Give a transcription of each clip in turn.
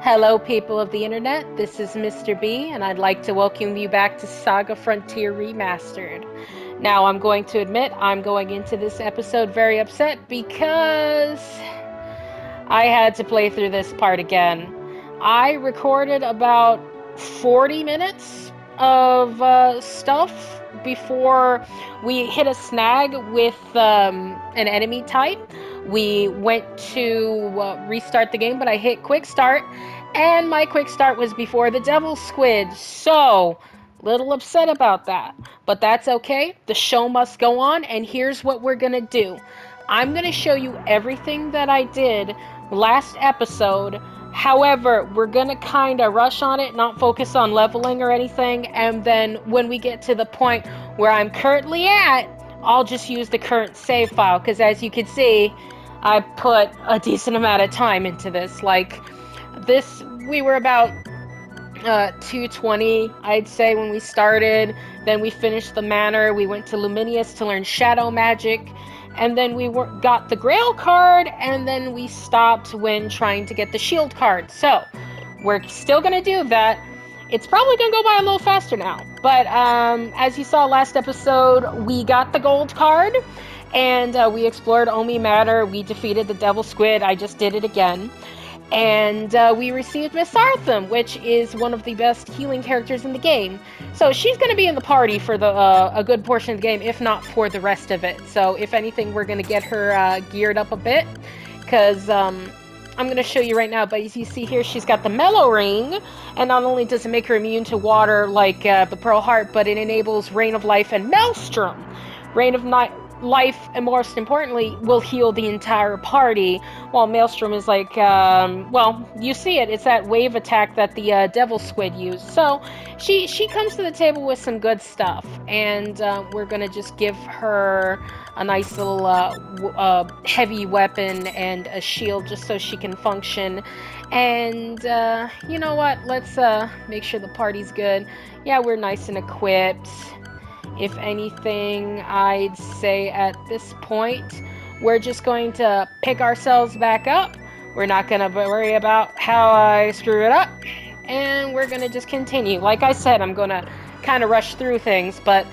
Hello, people of the internet. This is Mr. B, and I'd like to welcome you back to SaGa Frontier Remastered. Now, I'm going to admit I'm going into this episode very upset because I had to play through this part again. I recorded about 40 minutes of stuff before we hit a snag with an enemy type. We went to restart the game, but I hit quick start, and my quick start was before the devil squid, so little upset about that. But that's okay, the show must go on, and here's what we're gonna do. I'm gonna show you everything that I did last episode. However, we're gonna kinda rush on it, not focus on leveling or anything, and then when we get to the point where I'm currently at, I'll just use the current save file, because as you can see, I put a decent amount of time into this. Like, this, we were about 220, I'd say, when we started. Then we finished the manor, we went to Luminius to learn shadow magic, and then we got the Grail card, and then we stopped when trying to get the shield card. So, we're still gonna do that. It's probably gonna go by a little faster now, but as you saw last episode, we got the gold card, and we explored Omi Manor. We defeated the Devil Squid. I just did it again. And we received Miss Artham, which is one of the best healing characters in the game. So she's going to be in the party for a good portion of the game, if not for the rest of it. So if anything, we're going to get her geared up a bit, because I'm going to show you right now. But as you see here, she's got the Mellow Ring, and not only does it make her immune to water like the Pearl Heart, but it enables Rain of Life and Maelstrom. Rain of Life, and most importantly, will heal the entire party, while Maelstrom is like, well, you see it, it's that wave attack that the Devil Squid used. So, she comes to the table with some good stuff, and we're gonna just give her a nice little heavy weapon and a shield just so she can function. And you know what, let's make sure the party's good. Yeah, we're nice and equipped. If anything, I'd say at this point, we're just going to pick ourselves back up. We're not going to worry about how I screw it up. And we're going to just continue. Like I said, I'm going to kind of rush through things. But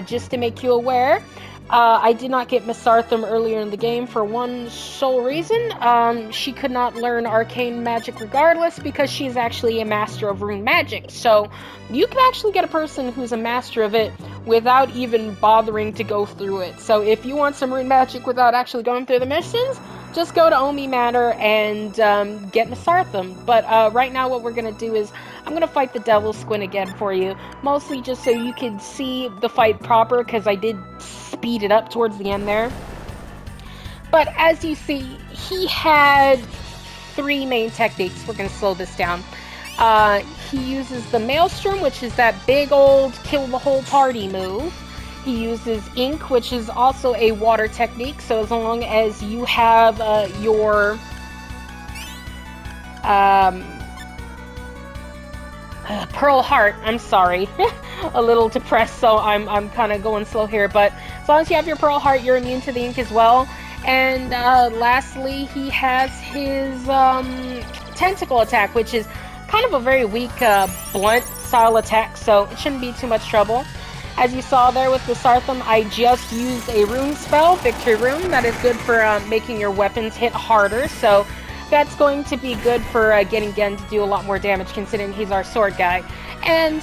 just to make you aware, I did not get Miss Artham earlier in the game for one sole reason. She could not learn arcane magic regardless, because she's actually a master of rune magic. So you can actually get a person who's a master of it without even bothering to go through it. So if you want some rune magic without actually going through the missions, just go to Omi Manor and get Miss Artham. But right now what we're going to do is I'm going to fight the Devil Squid again for you. Mostly just so you can see the fight proper, because I did speed it up towards the end there. But as you see, he had three main techniques. We're going to slow this down. He uses the Maelstrom, which is that big old kill the whole party move. He uses Ink, which is also a water technique. So as long as you have your Pearl Heart, I'm sorry, a little depressed, so I'm kind of going slow here, but as long as you have your Pearl Heart, you're immune to the Ink as well. And lastly, he has his Tentacle attack, which is kind of a very weak blunt style attack, so it shouldn't be too much trouble. As you saw there with the Sartham, I just used a rune spell, Victory Rune, that is good for making your weapons hit harder, so that's going to be good for getting Gen to do a lot more damage, considering he's our sword guy. And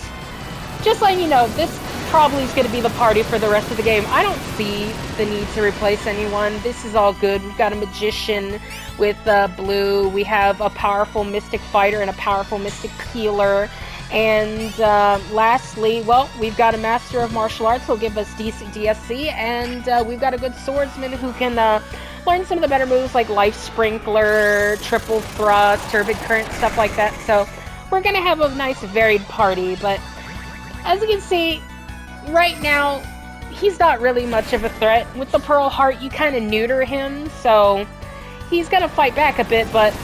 just letting you know, this probably is going to be the party for the rest of the game. I don't see the need to replace anyone. This is all good. We've got a magician with blue. We have a powerful mystic fighter and a powerful mystic healer. And lastly, well, we've got a master of martial arts who'll give us DSC, and we've got a good swordsman who can learn some of the better moves like Life Sprinkler, Triple Thrust, Turbid Current, stuff like that. So we're going to have a nice varied party, but as you can see, right now, he's not really much of a threat. With the Pearl Heart, you kind of neuter him, so he's going to fight back a bit, but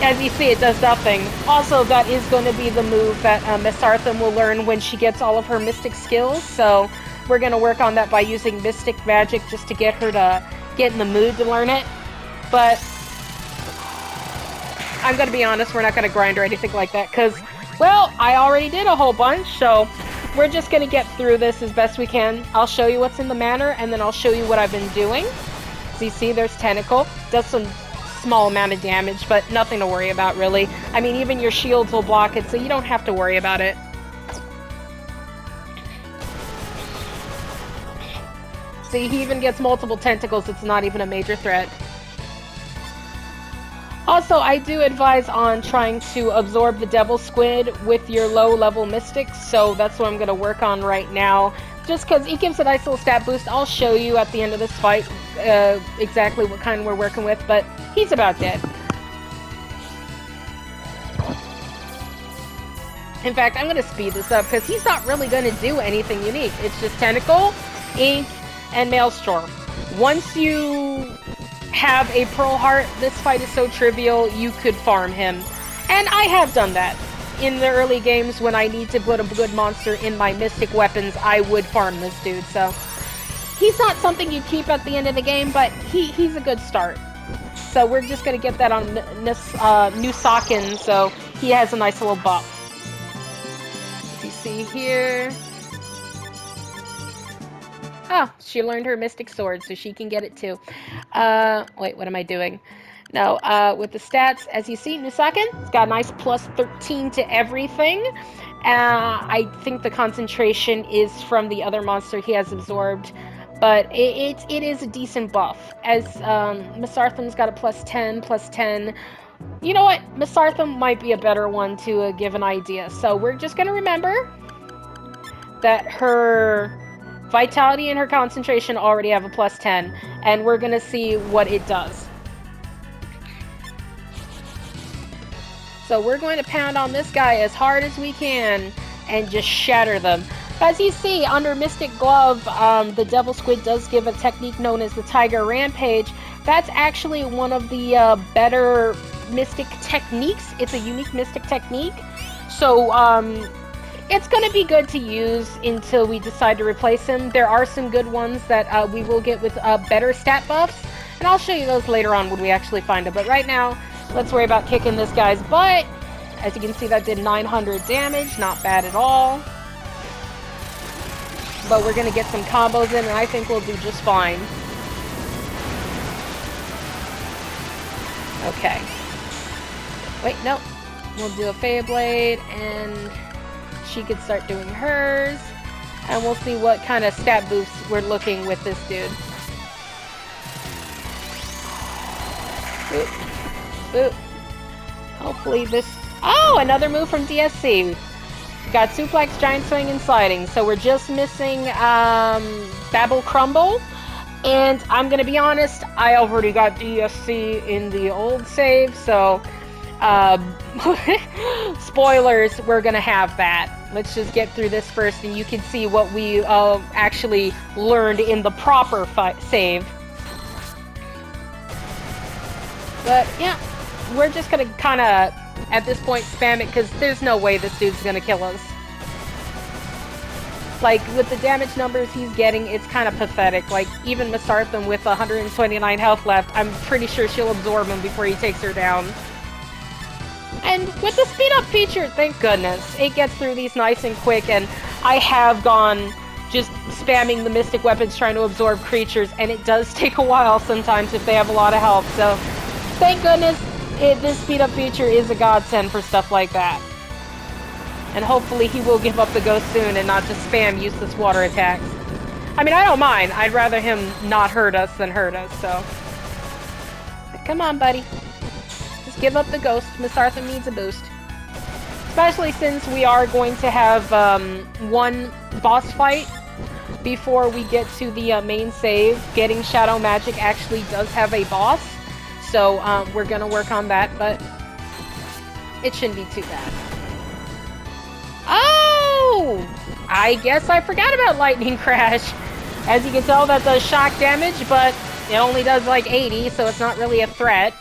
as you see, it does nothing. Also, that is going to be the move that Miss Artham will learn when she gets all of her mystic skills, so we're going to work on that by using mystic magic just to get her to get in the mood to learn it. But I'm gonna be honest, we're not gonna grind or anything like that, because, well, I already did a whole bunch, so we're just gonna get through this as best we can. I'll show you what's in the manor, and then I'll show you what I've been doing. So you see, there's Tentacle. Does some small amount of damage, but nothing to worry about, really. I mean, even your shields will block it, so you don't have to worry about it. See, he even gets multiple tentacles. It's not even a major threat. Also, I do advise on trying to absorb the Devil Squid with your low-level Mystics, so that's what I'm going to work on right now. Just because it gives a nice little stat boost. I'll show you at the end of this fight exactly what kind we're working with, but he's about dead. In fact, I'm going to speed this up, because he's not really going to do anything unique. It's just Tentacle, Ink, and Maelstrom. Once you have a Pearl Heart, this fight is so trivial, you could farm him. And I have done that. In the early games, when I need to put a good monster in my Mystic weapons, I would farm this dude, so... He's not something you keep at the end of the game, but he's a good start. So we're just gonna get that on Nusakin, so he has a nice little buff. As you see here... Oh, she learned her Mystic Sword, so she can get it too. Wait, what am I doing? No, with the stats, as you see, Nusakin, it's got a nice plus 13 to everything. I think the concentration is from the other monster he has absorbed, but it is a decent buff. As Misartham's got a plus 10, plus 10. You know what? Misartham might be a better one to give an idea. So we're just going to remember that her Vitality and her concentration already have a plus 10, and we're going to see what it does. So we're going to pound on this guy as hard as we can and just shatter them. As you see, under Mystic Glove, the Devil Squid does give a technique known as the Tiger Rampage. That's actually one of the better Mystic techniques. It's a unique Mystic technique. So, it's going to be good to use until we decide to replace him. There are some good ones that we will get with better stat buffs, and I'll show you those later on when we actually find them. But right now, let's worry about kicking this guy's butt. As you can see, that did 900 damage. Not bad at all. But we're going to get some combos in, and I think we'll do just fine. Okay. Wait, no. We'll do a Feyblade, and she could start doing hers. And we'll see what kind of stat boosts we're looking with this dude. Boop. Boop. Hopefully this... Oh, another move from DSC. Got Suplex, Giant Swing, and Sliding. So we're just missing Babble Crumble. And I'm going to be honest, I already got DSC in the old save. So, spoilers, we're going to have that. Let's just get through this first, and you can see what we actually learned in the proper save. But, yeah, we're just going to kind of, at this point, spam it, because there's no way this dude's going to kill us. Like, with the damage numbers he's getting, it's kind of pathetic. Like, even Misartham with 129 health left, I'm pretty sure she'll absorb him before he takes her down. And with the speed up feature, thank goodness, it gets through these nice and quick, and I have gone just spamming the Mystic weapons trying to absorb creatures, and it does take a while sometimes if they have a lot of health, so thank goodness this speed up feature is a godsend for stuff like that. And hopefully he will give up the ghost soon and not just spam useless water attacks. I mean, I don't mind. I'd rather him not hurt us than hurt us, so. But come on, buddy. Just give up the ghost. Misartham needs a boost. Especially since we are going to have one boss fight before we get to the main save. Getting Shadow Magic actually does have a boss. So we're going to work on that, but it shouldn't be too bad. Oh! I guess I forgot about Lightning Crash. As you can tell, that does shock damage, but it only does like 80, so it's not really a threat.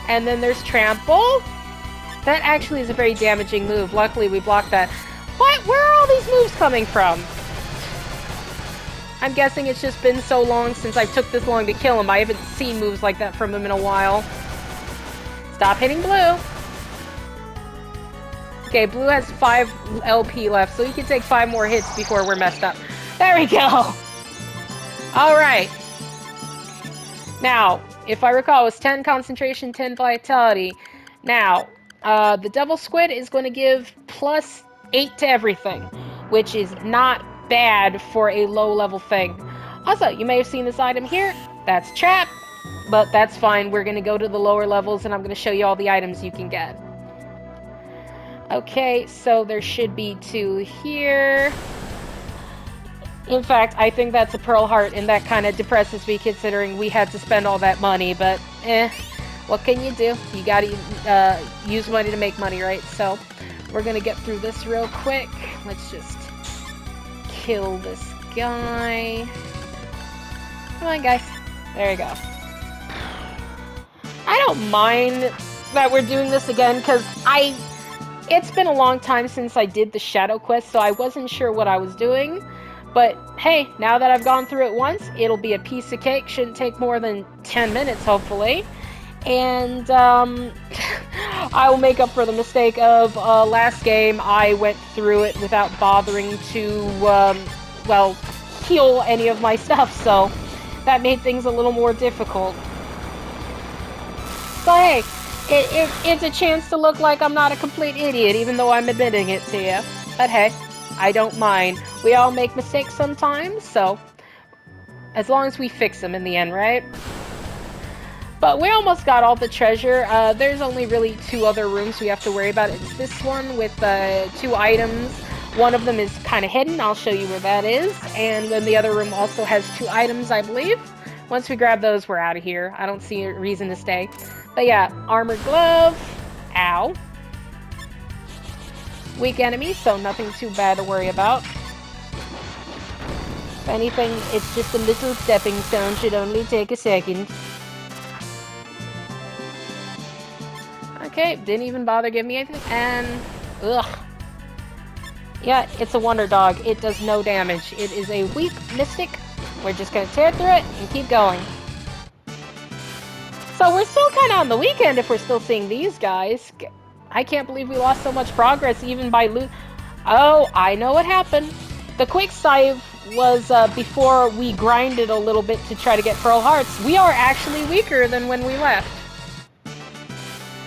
And then there's Trample. That actually is a very damaging move. Luckily, we blocked that. What? Where are all these moves coming from? I'm guessing it's just been so long since I took this long to kill him. I haven't seen moves like that from him in a while. Stop hitting blue. Okay, blue has 5 LP left, so you can take 5 more hits before we're messed up. There we go. Alright. Now, if I recall, it was 10 concentration, 10 vitality. Now, the devil squid is going to give plus 8 to everything, which is not bad for a low-level thing. Also, you may have seen this item here. That's trap, but that's fine. We're going to go to the lower levels, and I'm going to show you all the items you can get. Okay, so there should be 2 here. In fact, I think that's a Pearl Heart, and that kind of depresses me considering we had to spend all that money, but what can you do? You gotta use money to make money, right? So, we're gonna get through this real quick. Let's just kill this guy. Come on, guys. There you go. I don't mind that we're doing this again, because it's been a long time since I did the Shadow Quest, so I wasn't sure what I was doing. But, hey, now that I've gone through it once, it'll be a piece of cake. Shouldn't take more than 10 minutes, hopefully. And, I will make up for the mistake of, last game. I went through it without bothering to, well, heal any of my stuff, so that made things a little more difficult. So, hey, it's a chance to look like I'm not a complete idiot, even though I'm admitting it to you. But, hey, I don't mind. We all make mistakes sometimes, so as long as we fix them in the end, right? But we almost got all the treasure. There's only really 2 other rooms we have to worry about. It's this one with 2 items. One of them is kind of hidden. I'll show you where that is. And then the other room also has 2 items, I believe. Once we grab those, we're out of here. I don't see a reason to stay. But yeah, armored glove. Ow. Weak enemy, so nothing too bad to worry about. If anything, it's just a little stepping stone, should only take a second. Okay, didn't even bother giving me anything, and ugh. Yeah, it's a wonder dog. It does no damage. It is a weak mystic. We're just gonna tear through it and keep going. So we're still kind of on the weekend if we're still seeing these guys. I can't believe we lost so much progress even by loot. Oh, I know what happened. The quick save was before we grinded a little bit to try to get Pearl Hearts. We are actually weaker than when we left.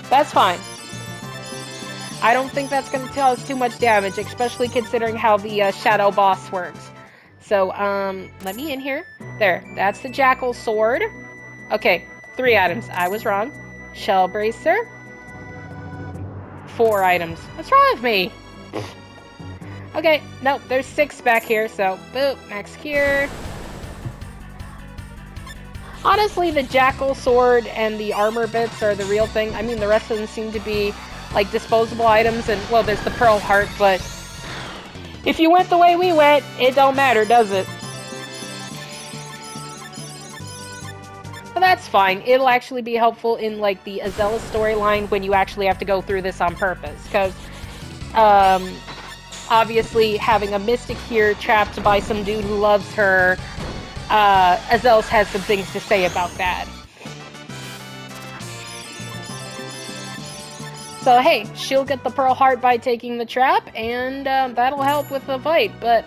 That's fine. I don't think that's going to tell us too much damage, especially considering how the Shadow Boss works. So, let me in here. There, that's the Jackal Sword. Okay, 3 items. I was wrong. Shell Bracer. 4 items. What's wrong with me? Okay, nope, there's 6 back here, so boop, max cure. Honestly, the Jackal Sword and the armor bits are the real thing. I mean, the rest of them seem to be, like, disposable items, and, well, there's the Pearl Heart, but if you went the way we went, it don't matter, does it? But that's fine. It'll actually be helpful in, like, the Azella storyline when you actually have to go through this on purpose, because, obviously, having a mystic here trapped by some dude who loves her, Azelis has some things to say about that. So, hey, she'll get the Pearl Heart by taking the trap, and that'll help with the fight, but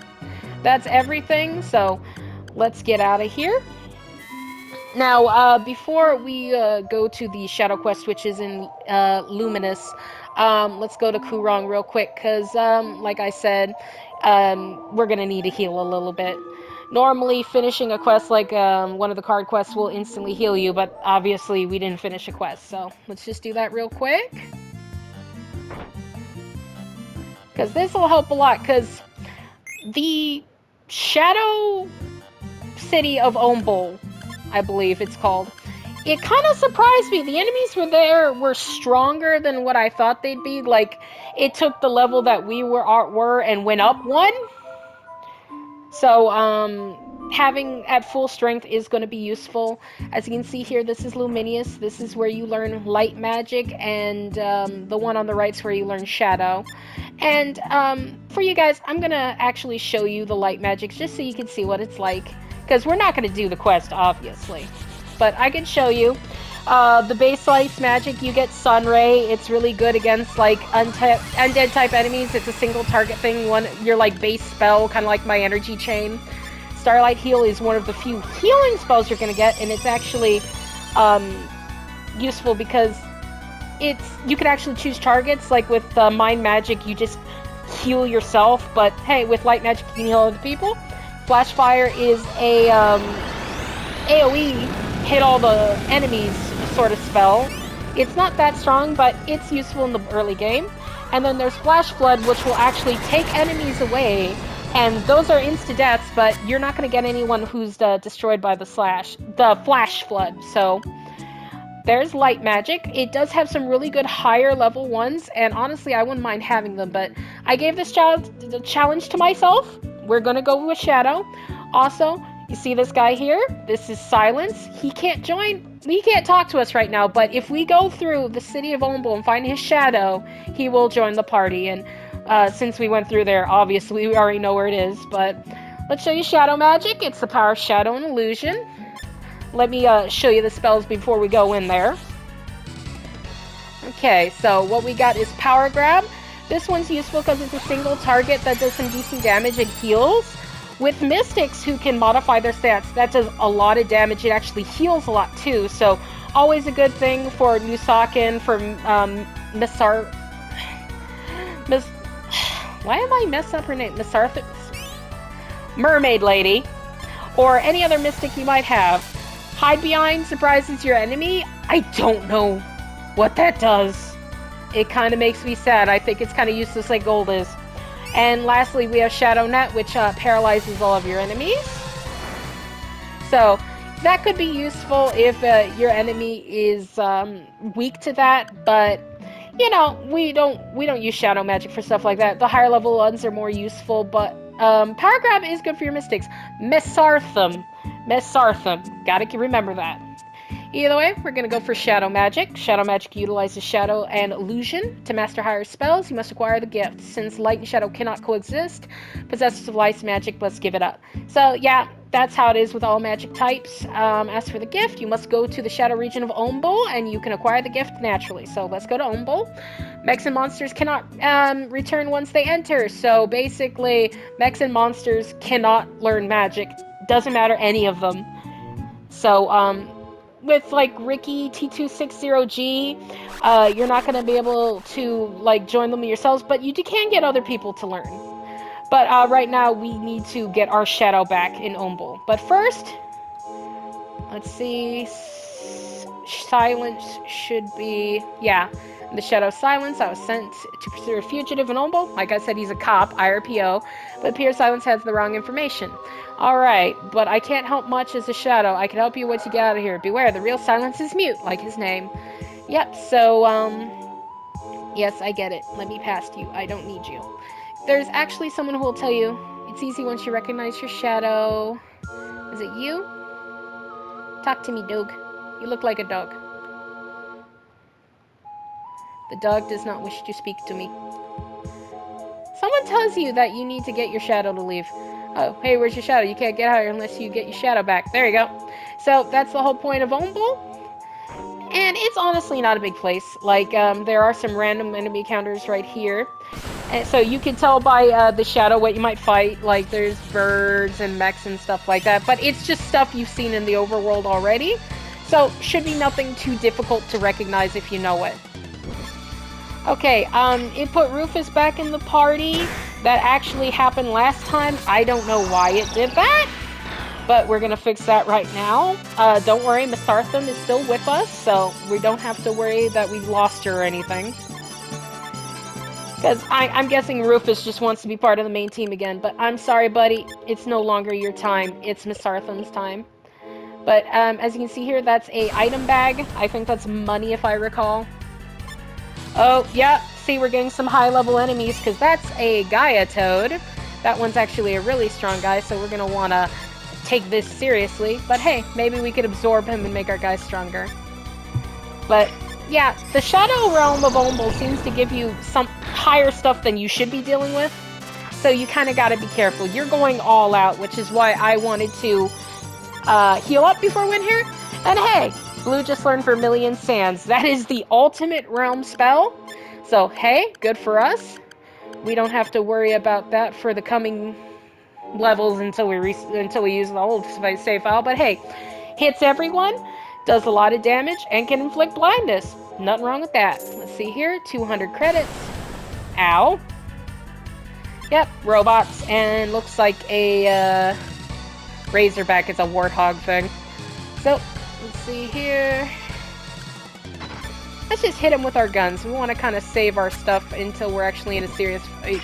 that's everything, so let's get out of here. Now, before we go to the Shadow Quest, which is in Luminous, let's go to Kurong real quick, because, like I said, we're gonna need to heal a little bit. Normally, finishing a quest like one of the card quests will instantly heal you, but obviously we didn't finish a quest, so let's just do that real quick. Because this will help a lot, because the Shadow City of Ombol, I believe it's called, it kind of surprised me. The enemies were stronger than what I thought they'd be. Like, it took the level that we were and went up 1. So, having at full strength is going to be useful. As you can see here, this is Luminous. This is where you learn light magic, and the one on the right is where you learn shadow. And for you guys, I'm going to actually show you the light magic just so you can see what it's like. Because we're not going to do the quest, obviously. But I can show you. The base life magic, you get Sun Ray. It's really good against like undead type enemies. It's a single target thing. Your like base spell, kind of like my energy chain. Starlight Heal is one of the few healing spells you're gonna get, and it's actually useful because you can actually choose targets. Like with Mind Magic, you just heal yourself, but hey, with Light Magic you can heal other people. Flash Fire is a AoE hit all the enemies sort of spell. It's not that strong, but it's useful in the early game. And then there's Flash Flood, which will actually take enemies away, and those are insta-deaths, but you're not going to get anyone who's destroyed by the Flash Flood. So there's Light Magic. It does have some really good higher level ones, and honestly, I wouldn't mind having them, but I gave this challenge to myself. We're going to go with Shadow. Also, you see this guy here? This is Silence. He can't join. He can't talk to us right now, but if we go through the city of Omble and find his shadow, he will join the party. And since we went through there, obviously we already know where it is, but let's show you Shadow Magic. It's the power of Shadow and Illusion. Let me show you the spells before we go in there. Okay, so what we got is Power Grab. This one's useful because it's a single target that does some decent damage and heals. With Mystics who can modify their stats, that does a lot of damage. It actually heals a lot too, so always a good thing for Nusakin, for why am I messing up her name? Mermaid Lady, or any other Mystic you might have. Hide Behind surprises your enemy. I don't know what that does. It kind of makes me sad. I think it's kind of useless like Gold is. And lastly, we have Shadow Net, which paralyzes all of your enemies. So that could be useful if your enemy is weak to that, but you know, we don't use Shadow Magic for stuff like that. The higher level ones are more useful, but Power Grab is good for your Mystics. Mesarthim. Gotta remember that. Either way, we're going to go for Shadow Magic. Shadow Magic utilizes Shadow and Illusion. To master higher spells, you must acquire the gift. Since Light and Shadow cannot coexist, possessors of Light's magic must give it up. So, yeah, that's how it is with all magic types. As for the gift, you must go to the Shadow region of Omble, and you can acquire the gift naturally. So, let's go to Omble. Mechs and monsters cannot return once they enter. So, basically, mechs and monsters cannot learn magic. Doesn't matter any of them. So, with like Ricky T260G, you're not going to be able to like join them yourselves, but you can get other people to learn. But right now we need to get our shadow back in Omble. But first, let's see, Silence should be, yeah, the Shadow Silence. I was sent to pursue a fugitive in Omble. Like I said, he's a cop, IRPO, but it appears Silence has the wrong information. Alright, but I can't help much as a shadow. I can help you once you get out of here. Beware, the real Silence is mute, like his name. Yep, so, yes, I get it. Let me past you. I don't need you. There's actually someone who will tell you. It's easy once you recognize your shadow. Is it you? Talk to me, dog. You look like a dog. The dog does not wish to speak to me. Someone tells you that you need to get your shadow to leave. Oh, hey, where's your shadow? You can't get out here unless you get your shadow back. There you go. So, that's the whole point of Omble. And it's honestly not a big place. Like, there are some random enemy encounters right here. And so you can tell by the shadow what you might fight. Like, there's birds and mechs and stuff like that. But it's just stuff you've seen in the overworld already. So, should be nothing too difficult to recognize if you know it. Okay, it put Rufus back in the party. That actually happened last time. I don't know why it did that, but we're gonna fix that right now. Don't worry, Miss Artham is still with us, so we don't have to worry that we lost her or anything. Because I'm guessing Rufus just wants to be part of the main team again, but I'm sorry, buddy. It's no longer your time. It's Miss Artham's time. But as you can see here, that's a item bag. I think that's money if I recall. Oh, yeah, see, we're getting some high-level enemies, because that's a Gaia Toad. That one's actually a really strong guy, so we're going to want to take this seriously. But hey, maybe we could absorb him and make our guys stronger. But, yeah, the Shadow Realm of Omble seems to give you some higher stuff than you should be dealing with. So you kind of got to be careful. You're going all out, which is why I wanted to heal up before I went here. And hey, Blue just learned Vermilion Sands. That is the ultimate realm spell. So, hey, good for us. We don't have to worry about that for the coming levels until we use the old save file. But hey, hits everyone, does a lot of damage, and can inflict blindness. Nothing wrong with that. Let's see here, 200 credits. Ow. Yep, robots, and looks like a Razorback is a warthog thing. So, let's see here. Let's just hit him with our guns. We want to kind of save our stuff until we're actually in a serious fight.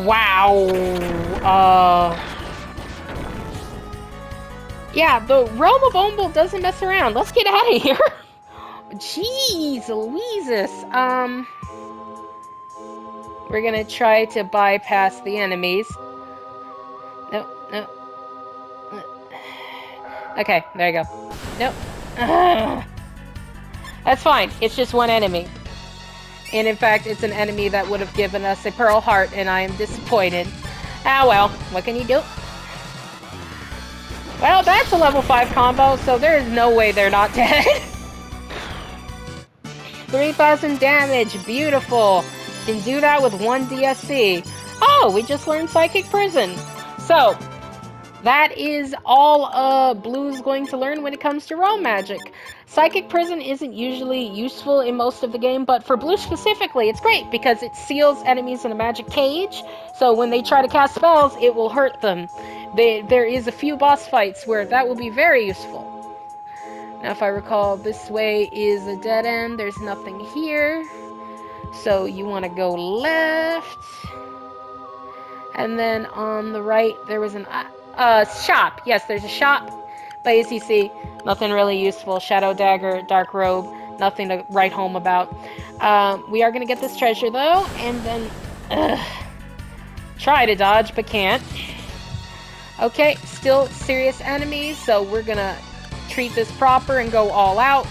Wow. Yeah, the Realm of Ombel doesn't mess around. Let's get out of here. Jeez Louises. We're gonna try to bypass the enemies. No. Okay, there you go. Nope. That's fine. It's just one enemy. And in fact, it's an enemy that would have given us a Pearl Heart, and I am disappointed. Ah well, what can you do? Well, that's a level 5 combo, so there is no way they're not dead. 3,000 damage, beautiful. Can do that with 1 DSC. Oh, we just learned Psychic Prison. So, that is all Blue's going to learn when it comes to realm magic. Psychic Prison isn't usually useful in most of the game, but for Blue specifically, it's great because it seals enemies in a magic cage, so when they try to cast spells, it will hurt them. There is a few boss fights where that will be very useful. Now, if I recall, this way is a dead end. There's nothing here. So you want to go left. And then on the right, there was a shop. Yes, there's a shop. But as you see, nothing really useful. Shadow Dagger, Dark Robe, nothing to write home about. We are going to get this treasure, though. And then try to dodge, but can't. Okay, still serious enemies. So we're going to treat this proper and go all out.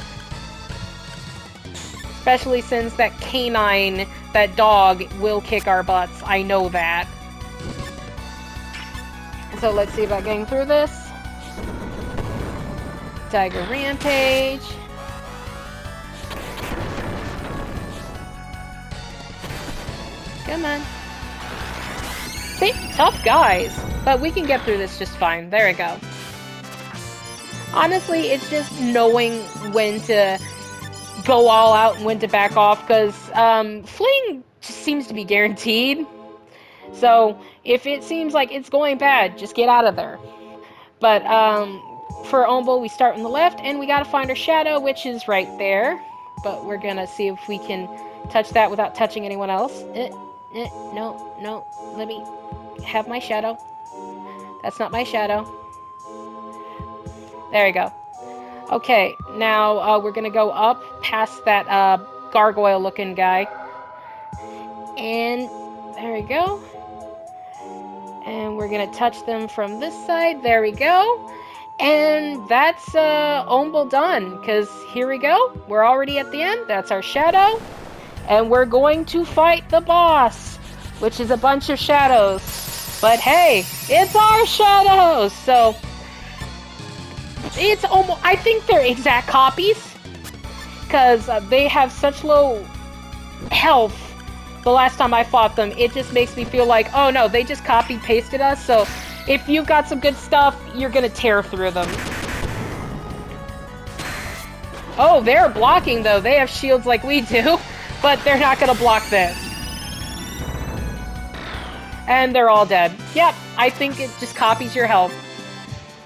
Especially since that canine, that dog, will kick our butts. I know that. So let's see about getting through this. Tiger Rampage. Come on. See? Tough guys. But we can get through this just fine. There we go. Honestly, it's just knowing when to go all out and when to back off, because fleeing just seems to be guaranteed. So if it seems like it's going bad, just get out of there. But for Ombel, we start on the left, and we gotta find our shadow, which is right there. But we're gonna see if we can touch that without touching anyone else. No, let me have my shadow. That's not my shadow. There we go. Okay, now we're gonna go up past that gargoyle-looking guy. And there we go. And we're gonna touch them from this side. There we go. And that's Ombel done, because here we go. We're already at the end. That's our shadow. And we're going to fight the boss, which is a bunch of shadows. But hey, it's our shadows! So it's almost, I think they're exact copies, because they have such low health. The last time I fought them, it just makes me feel like, oh no, they just copied pasted us. So if you've got some good stuff, you're gonna tear through them. Oh, they're blocking though. They have shields like we do, but they're not gonna block this. And they're all dead. Yep, I think it just copies your health.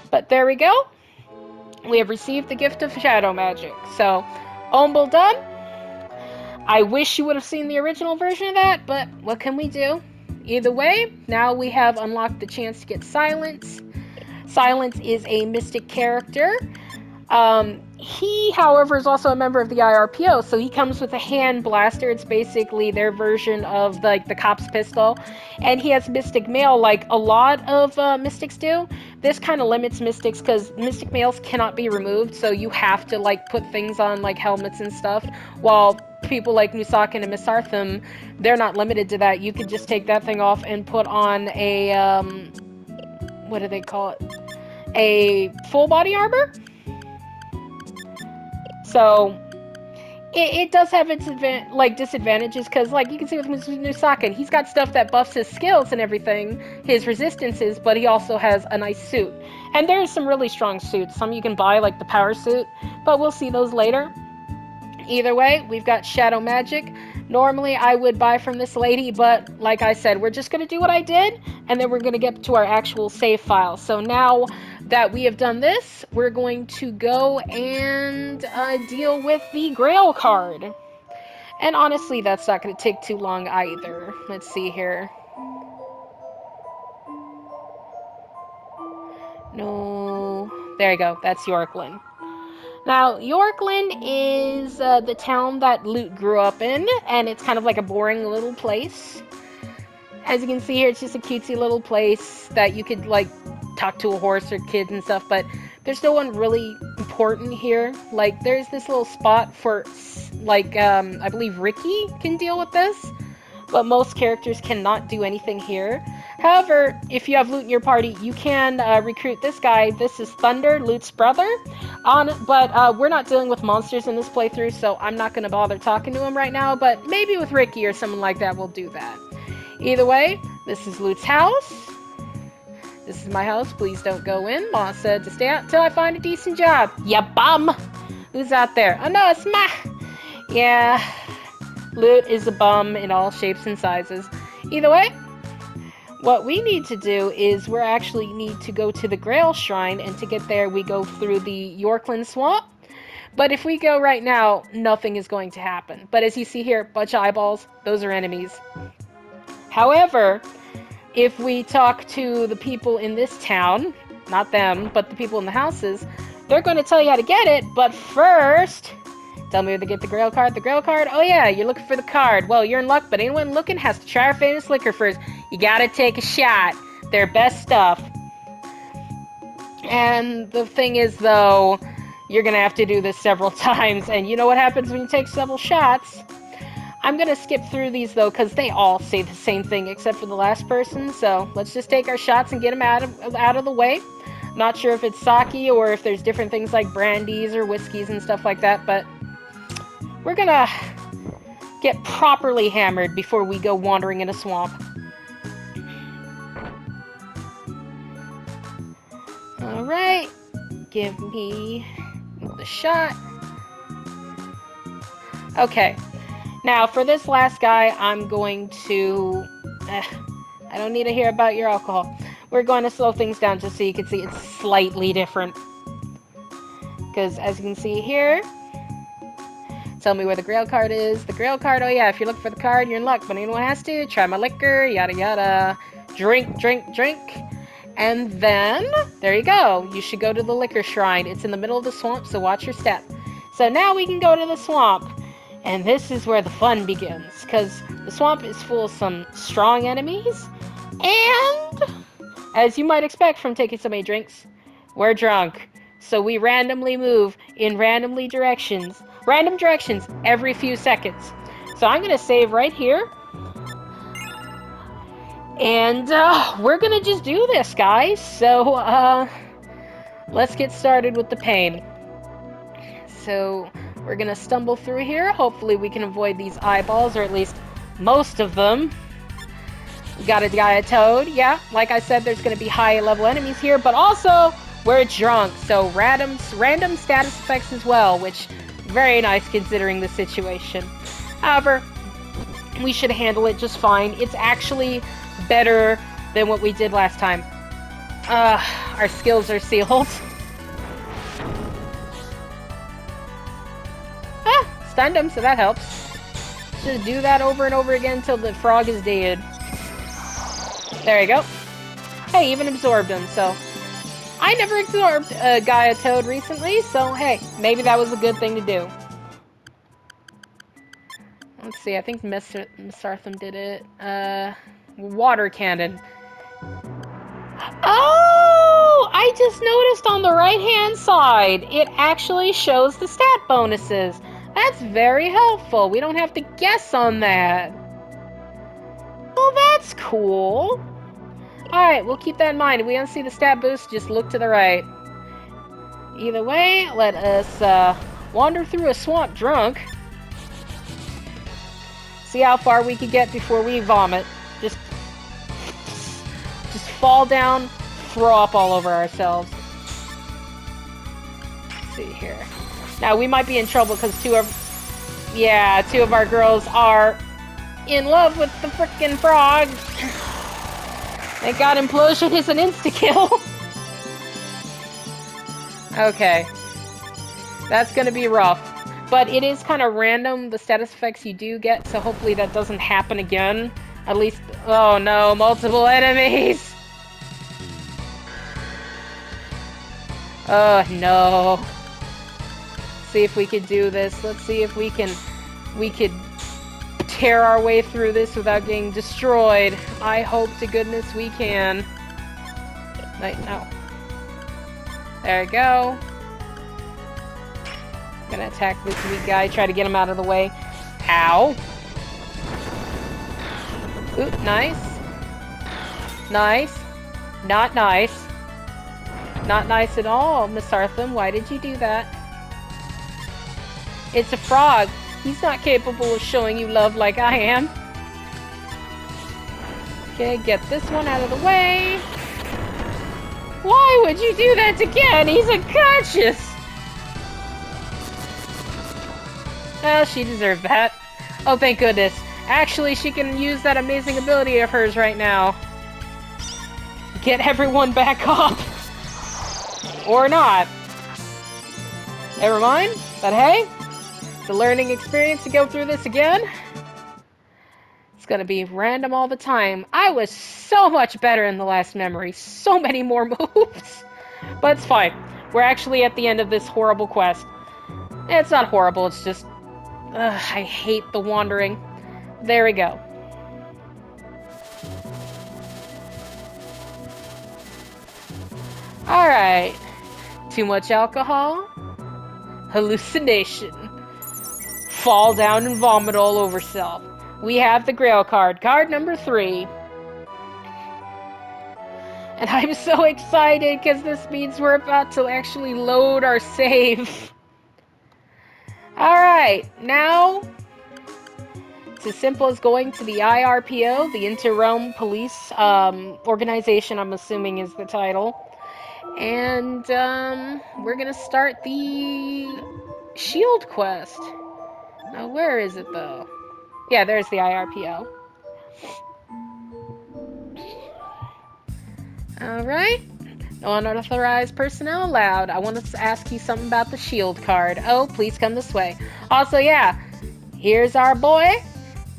But there we go. We have received the gift of shadow magic. So, Ombel done. I wish you would have seen the original version of that, but what can we do? Either way, now we have unlocked the chance to get Silence. Silence is a mystic character. He, however, is also a member of the IRPO, so he comes with a hand blaster. It's basically their version of the cop's pistol. And he has Mystic Mail like a lot of Mystics do. This kind of limits Mystics because Mystic Mails cannot be removed, so you have to like put things on like helmets and stuff, while people like Nusakan and Misartham, they're not limited to that. You could just take that thing off and put on a, what do they call it? a full body armor. So it does have its disadvantages, because like you can see with Nusaka, he's got stuff that buffs his skills and everything, his resistances, but he also has a nice suit. And there's some really strong suits. Some you can buy, like the power suit, but we'll see those later. Either way, we've got shadow magic. Normally I would buy from this lady, but like I said, we're just going to do what I did, and then we're going to get to our actual save file. So now that we have done this, we're going to go and deal with the Grail card. And honestly, that's not going to take too long either. Let's see here. No, there you go. That's Yorkland. Now, Yorkland is the town that Lute grew up in, and it's kind of like a boring little place. As you can see here, it's just a cutesy little place that you could, like, talk to a horse or kids and stuff, but there's no one really important here. Like, there's this little spot for, like, I believe Ricky can deal with this, but most characters cannot do anything here. However, if you have Lute in your party, you can recruit this guy. This is Thunder, Lute's brother. But we're not dealing with monsters in this playthrough, so I'm not going to bother talking to him right now, but maybe with Ricky or someone like that, we'll do that. Either way, this is Lute's house. This is my house. Please don't go in. Mom said to stay out until I find a decent job. Ya bum! Who's out there? Oh no, it's Ma! Yeah, Lute is a bum in all shapes and sizes. Either way, what we need to do is we actually need to go to the Grail Shrine, and to get there we go through the Yorkland Swamp. But if we go right now, nothing is going to happen. But as you see here, bunch of eyeballs, those are enemies. However, if we talk to the people in this town, not them, but the people in the houses, they're going to tell you how to get it, but first, tell me where to get the Grail card. The Grail card? Oh yeah, you're looking for the card. Well, you're in luck, but anyone looking has to try our famous liquor first. You gotta take a shot. Their best stuff. And the thing is, though, you're gonna have to do this several times, and you know what happens when you take several shots? I'm gonna skip through these, though, because they all say the same thing, except for the last person, so let's just take our shots and get them out of the way. Not sure if it's sake, or if there's different things like brandies or whiskeys and stuff like that, but we're gonna get properly hammered before we go wandering in a swamp. Alright, give me the shot. Okay, now for this last guy, I'm going to... I don't need to hear about your alcohol. We're going to slow things down just so you can see it's slightly different. Because as you can see here, tell me where the Grail card is. The Grail card, oh yeah, if you're looking for the card, you're in luck, but anyone has to. Try my liquor, yada yada. Drink, drink, drink. And then, there you go. You should go to the liquor shrine. It's in the middle of the swamp, so watch your step. So now we can go to the swamp. And this is where the fun begins. Because the swamp is full of some strong enemies. And, as you might expect from taking so many drinks, we're drunk. So we randomly move in random directions every few seconds. So I'm going to save right here. And we're going to just do this, guys. So let's get started with the pain. So we're going to stumble through here. Hopefully we can avoid these eyeballs, or at least most of them. We got a guy, a toad. Yeah, like I said, there's going to be high level enemies here, but also we're drunk. So random status effects as well, which very nice considering the situation. However, we should handle it just fine. It's actually better than what we did last time. Our skills are sealed. Stunned him, so that helps. Just do that over and over again until the frog is dead. There you go. Hey, even absorbed him, so... I never absorbed a Gaia Toad recently, so hey, maybe that was a good thing to do. Let's see, I think Miss Artham did it. Water cannon. Oh! I just noticed on the right-hand side, it actually shows the stat bonuses. That's very helpful. We don't have to guess on that. Well, that's cool. Alright, we'll keep that in mind. If we don't see the stat boost, just look to the right. Either way, let us wander through a swamp drunk. See how far we can get before we vomit. Just fall down, throw up all over ourselves. Let's see here. Now, we might be in trouble because two of our girls are in love with the frickin' frog. Thank God implosion is an insta-kill. Okay. That's gonna be rough. But it is kind of random, the status effects you do get, so hopefully that doesn't happen again. At least... Oh no, multiple enemies! Oh no. See if we could do this. Let's see if we could tear our way through this without getting destroyed. I hope to goodness we can. Wait, no. There we go. Gonna attack this weak guy, try to get him out of the way. Ow. Ooh, nice. Nice. Not nice. Not nice at all, Miss Artham. Why did you do that? It's a frog. He's not capable of showing you love like I am. Okay, get this one out of the way. Why would you do that to Ken? He's unconscious. Well, she deserved that. Oh, thank goodness. Actually, she can use that amazing ability of hers right now. Get everyone back up. Or not. Never mind. But hey, it's a learning experience to go through this again. It's gonna be random all the time. I was so much better in the last memory. So many more moves. But it's fine. We're actually at the end of this horrible quest. It's not horrible, it's just... I hate the wandering. There we go. Alright. Too much alcohol? Hallucination. Fall down and vomit all over self. We have the Grail card. Card number 3. And I'm so excited because this means we're about to actually load our save. Alright, now it's as simple as going to the IRPO, the Inter-Realm Police Organization, I'm assuming is the title. And we're gonna start the Shield quest. Now, where is it though? Yeah, there's the IRPO. Alright. No unauthorized personnel allowed. I want to ask you something about the Shield card. Oh, please come this way. Also, yeah, here's our boy.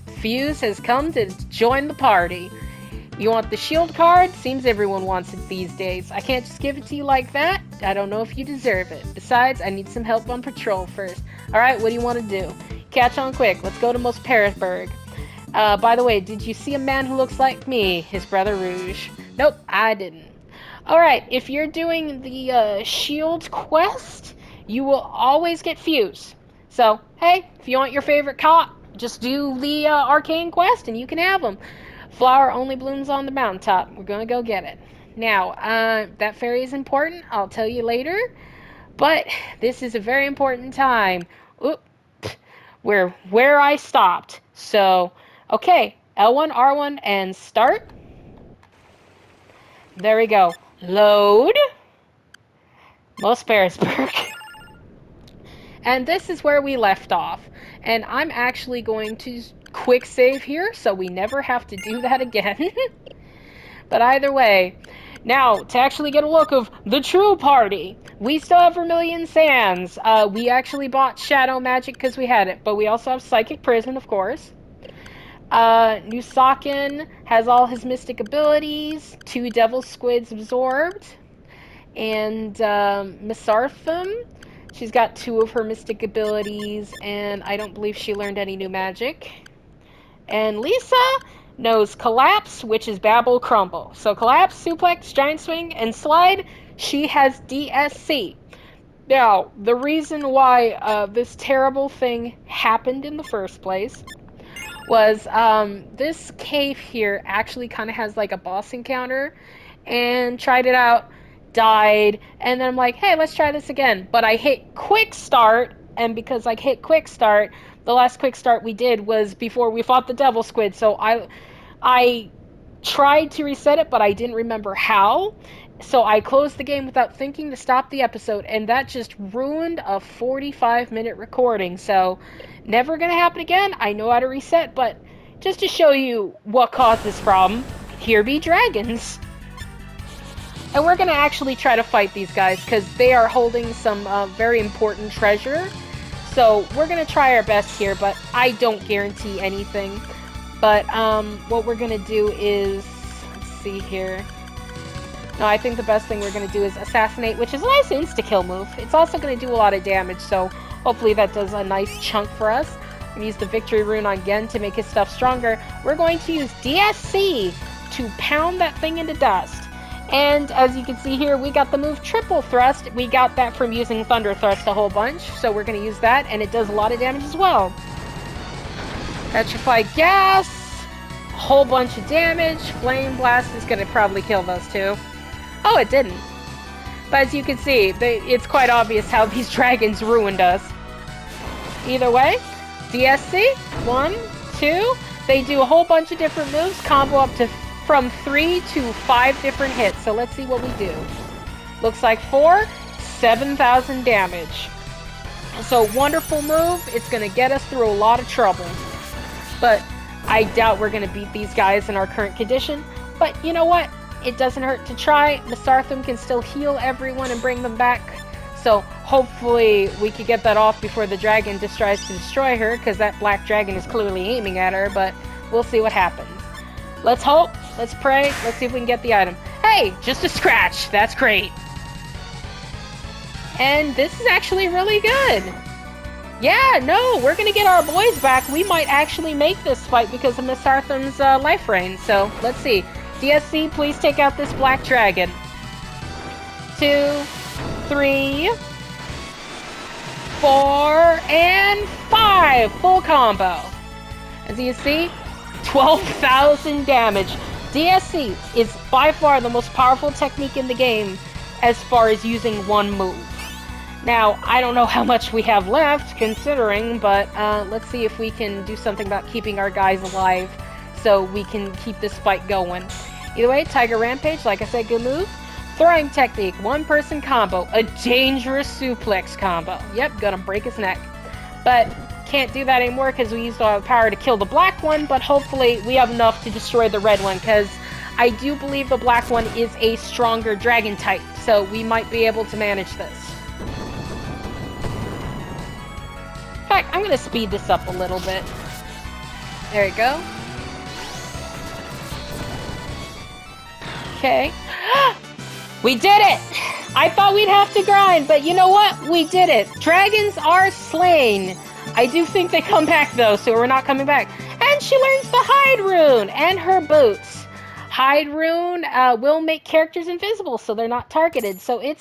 Fuse has come to join the party. You want the Shield card? Seems everyone wants it these days. I can't just give it to you like that. I don't know if you deserve it. Besides, I need some help on patrol first. Alright, what do you want to do? Catch on quick. Let's go to Most Parisburg. By the way, did you see a man who looks like me? His brother Rouge. Nope, I didn't. Alright, if you're doing the Shield quest, you will always get Fuse. So, hey, if you want your favorite cop, just do the Arcane quest and you can have them. Flower only blooms on the mountaintop. We're gonna go get it. Now, that fairy is important. I'll tell you later. But this is a very important time. Oop, where I stopped. So, okay, L1, R1, and start. There we go. Load. Most Parisburg. And this is where we left off. And I'm actually going to quick save here, so we never have to do that again. But either way, now, to actually get a look of the true party, we still have Vermilion Sands. We actually bought Shadow Magic because we had it, but we also have Psychic Prison, of course. Nusakin has all his mystic abilities, 2 Devil Squids absorbed, and Miss Artham, she's got 2 of her mystic abilities, and I don't believe she learned any new magic. And Lisa knows Collapse, which is Babble Crumble. So Collapse, Suplex, Giant Swing, and Slide, she has DSC. Now, the reason why this terrible thing happened in the first place was this cave here actually kind of has like a boss encounter, and tried it out, died, and then I'm like, hey, let's try this again. But I hit quick start, and because I hit quick start, the last quick start we did was before we fought the devil squid, so I tried to reset it, but I didn't remember how. So I closed the game without thinking to stop the episode, and that just ruined a 45-minute recording. So, never gonna happen again. I know how to reset, but just to show you what caused this problem, here be dragons. And we're gonna actually try to fight these guys because they are holding some very important treasure. So we're gonna try our best here, but I don't guarantee anything. But what we're gonna do is, let's see here. No, I think the best thing we're gonna do is assassinate, which is a nice insta-kill move. It's also gonna do a lot of damage, so hopefully that does a nice chunk for us. I'm gonna use the victory rune on Gen to make his stuff stronger. We're going to use DSC to pound that thing into dust. And as you can see here, we got the move triple thrust. We got that from using thunder thrust a whole bunch, so we're gonna use that, and it does a lot of damage as well. Petrified gas, a whole bunch of damage. Flame blast is gonna probably kill those two. Oh, it didn't. But as you can see, it's quite obvious how these dragons ruined us. Either way, DSC, 1, 2, they do a whole bunch of different moves, combo up to from 3 to 5 different hits. So let's see what we do. Looks like 4, 7,000 damage. So wonderful move. It's going to get us through a lot of trouble. But I doubt we're going to beat these guys in our current condition. But you know what? It doesn't hurt to try. Misartham can still heal everyone and bring them back. So hopefully we could get that off before the dragon just tries to destroy her, because that black dragon is clearly aiming at her, but we'll see what happens. Let's hope. Let's pray. Let's see if we can get the item. Hey, just a scratch. That's great. And this is actually really good. Yeah, no, we're going to get our boys back. We might actually make this fight because of Misartham's life reign. So let's see. DSC, please take out this black dragon. 2, 3, 4, and 5. Full combo. As you see, 12,000 damage. DSC is by far the most powerful technique in the game as far as using one move. Now, I don't know how much we have left, considering, but let's see if we can do something about keeping our guys alive so we can keep this fight going. Either way, Tiger Rampage, like I said, good move. Throwing technique, one-person combo, a dangerous suplex combo. Yep, gonna break his neck. But can't do that anymore because we used all the power to kill the black one, but hopefully we have enough to destroy the red one, because I do believe the black one is a stronger dragon type, so we might be able to manage this. In fact, I'm gonna speed this up a little bit. There we go. Okay. We did it! I thought we'd have to grind, but you know what? We did it. Dragons are slain. I do think they come back, though, so we're not coming back. And she learns the hide rune and her boots. Hide rune will make characters invisible, so they're not targeted. So it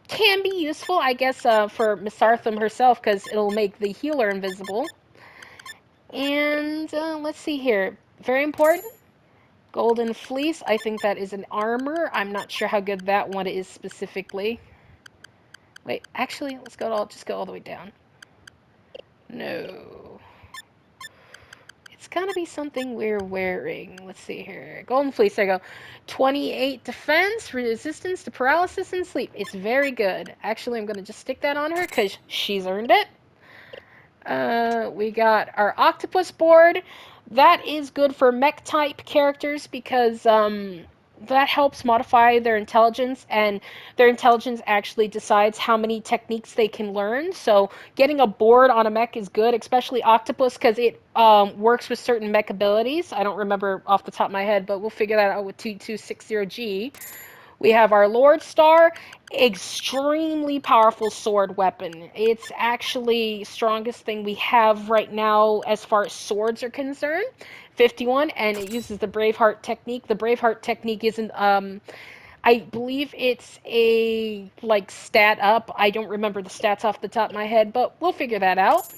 can be useful, I guess, for Misartham herself, because it'll make the healer invisible. And let's see here. Very important. Golden Fleece, I think that is an armor. I'm not sure how good that one is specifically. Wait, actually, let's just go all the way down. No. It's gotta be something we're wearing. Let's see here. Golden Fleece, there you go. 28 defense, resistance to paralysis and sleep. It's very good. Actually, I'm gonna just stick that on her because she's earned it. We got our octopus board. That is good for mech type characters because that helps modify their intelligence, and their intelligence actually decides how many techniques they can learn. So getting a board on a mech is good, especially octopus, because it works with certain mech abilities. I don't remember off the top of my head, but we'll figure that out with 2260G. We have our Lord Star, extremely powerful sword weapon. It's actually strongest thing we have right now as far as swords are concerned. 51, and it uses the Braveheart technique. The Braveheart technique isn't, I believe it's a, like, stat up. I don't remember the stats off the top of my head, but we'll figure that out.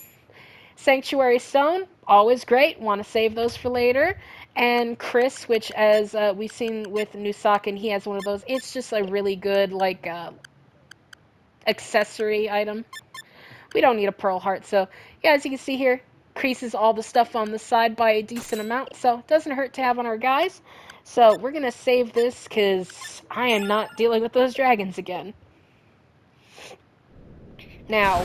Sanctuary Stone, always great. Want to save those for later. And Chris, which as we've seen with Nusakin, he has one of those. It's just a really good like accessory item. We don't need a pearl heart, so yeah, as you can see here, increases all the stuff on the side by a decent amount, so it doesn't hurt to have on our guys. So we're gonna save this because I am not dealing with those dragons again. Now,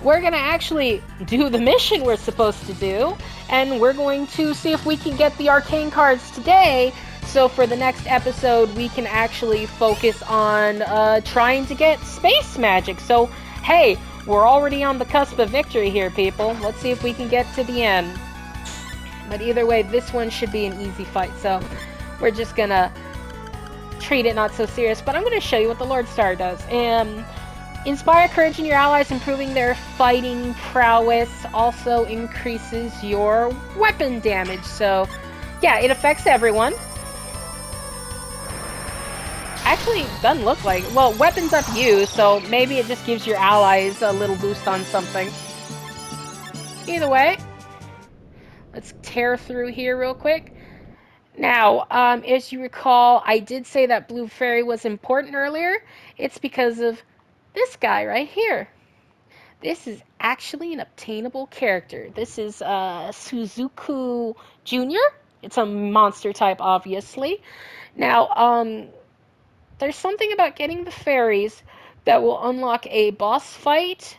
we're gonna actually do the mission we're supposed to do, and we're going to see if we can get the arcane cards today. So for the next episode, we can actually focus on trying to get space magic. So, hey, we're already on the cusp of victory here, people. Let's see if we can get to the end. But either way, this one should be an easy fight. So we're just gonna treat it not so serious. But I'm gonna show you what the Lord Star does. Inspire courage in your allies, improving their fighting prowess. Also increases your weapon damage. So yeah, it affects everyone. Actually, doesn't look like it. Well, weapons up you, so maybe it just gives your allies a little boost on something. Either way, let's tear through here real quick. Now, as you recall, I did say that Blue Fairy was important earlier. It's because of this guy right here. This is actually an obtainable character. This is Suzuku Jr. It's a monster type, obviously. Now, there's something about getting the fairies that will unlock a boss fight,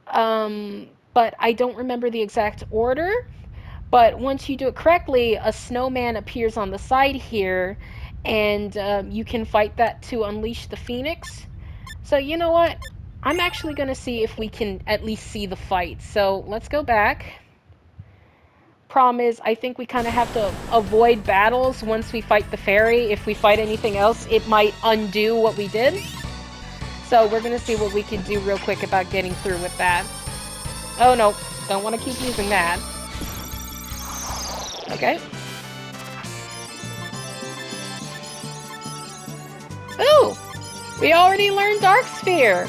but I don't remember the exact order. But once you do it correctly, a snowman appears on the side here, and you can fight that to unleash the phoenix. So you know what? I'm actually going to see if we can at least see the fight. So let's go back. Problem is, I think we kind of have to avoid battles once we fight the fairy. If we fight anything else, it might undo what we did. So we're going to see what we can do real quick about getting through with that. Oh no, don't want to keep using that. Okay. Ooh! We already learned Dark Sphere!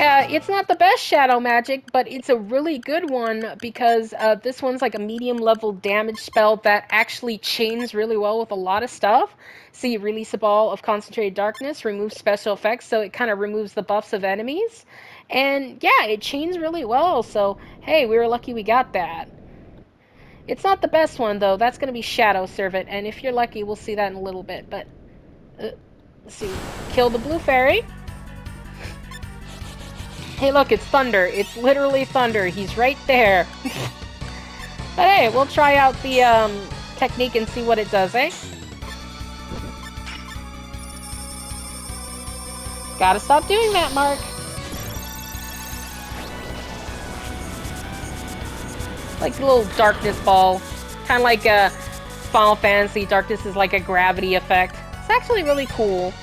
It's not the best shadow magic, but it's a really good one because this one's like a medium level damage spell that actually chains really well with a lot of stuff. See, release a ball of concentrated darkness, remove special effects, so it kind of removes the buffs of enemies. And yeah, it chains really well, so hey, we were lucky we got that. It's not the best one though, that's going to be Shadow Servant, and if you're lucky, we'll see that in a little bit, but let's see. Kill the Blue Fairy. Hey, look, it's Thunder. It's literally Thunder. He's right there. But hey, we'll try out the technique and see what it does, eh? Gotta stop doing that, Mark. Like a little darkness ball. Kind of like Final Fantasy. Darkness is like a gravity effect. It's actually really cool.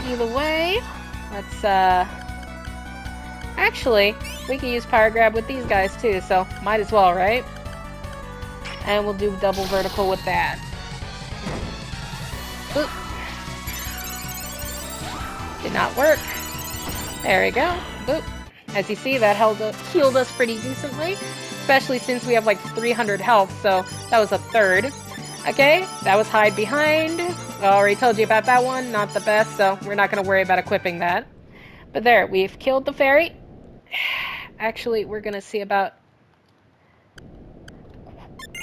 Either way, let's actually, we can use Power Grab with these guys too, so might as well, right? And we'll do double vertical with that. Oop. Did not work. There we go. Boop. As you see, that healed us pretty decently, especially since we have like 300 health, so that was a third. Okay, that was Hide Behind. I already told you about that one, not the best, so we're not going to worry about equipping that. But there, we've killed the fairy. Actually, we're going to see about